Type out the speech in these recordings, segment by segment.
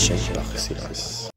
chaîne par excellence.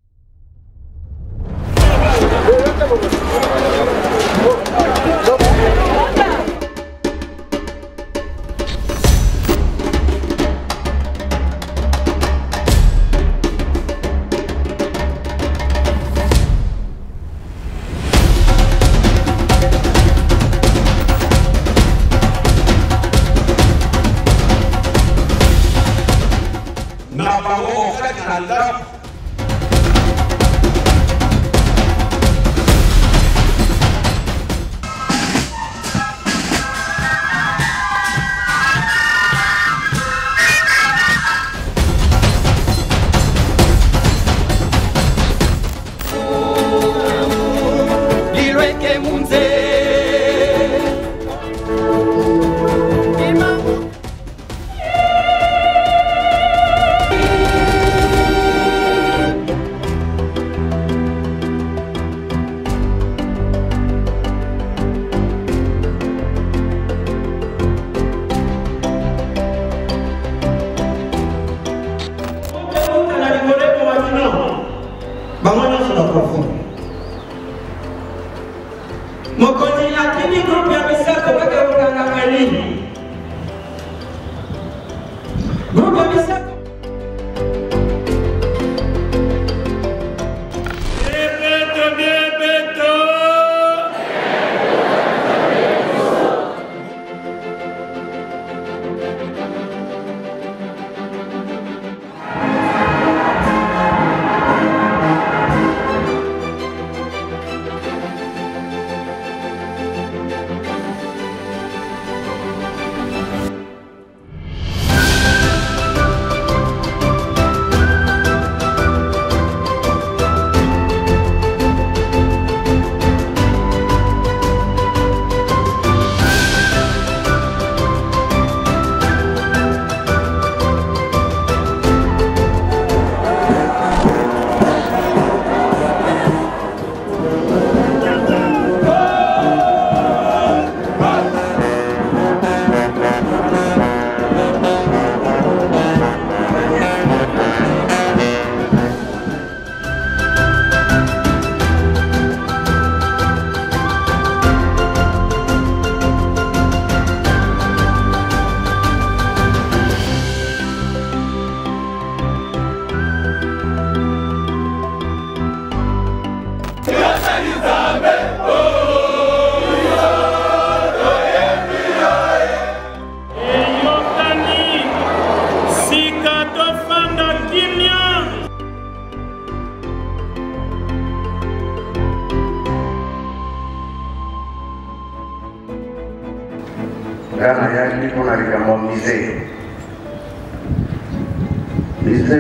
Karena yang pun hari kamu misai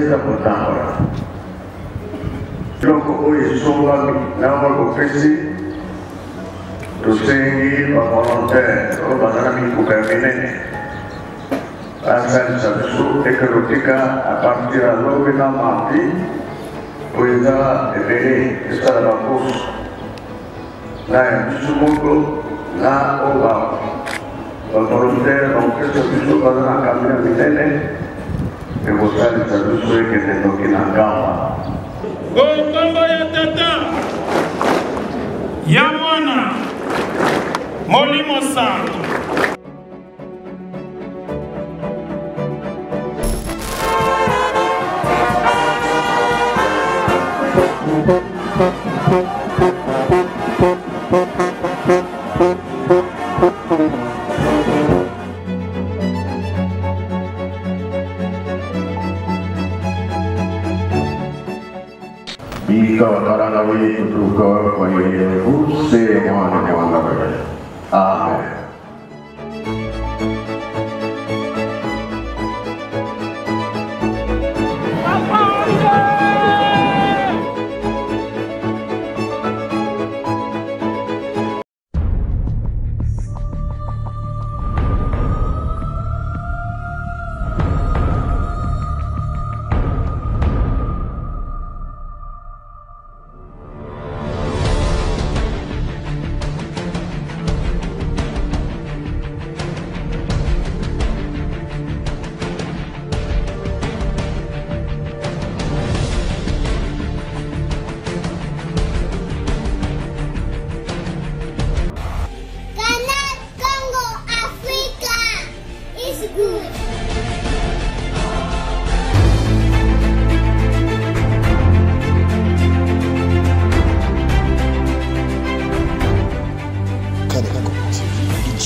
tak bertambah. Loko oi soal nama profesi, dosengi, volunteer, atau bahkan minggu kami asal satu ekonotika apartir lo bina mati, punya ini secara bagus. Nah yang semua na obam. Volunteer, aunque se hizo para la cámara de tele, me gusta el saludo que te toque la cama. Gomba ya tata, ya mwana, molimo santo. Jika orang lain bertukar kepada Hussein Muhammad. Amin.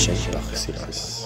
chaîne par excellence.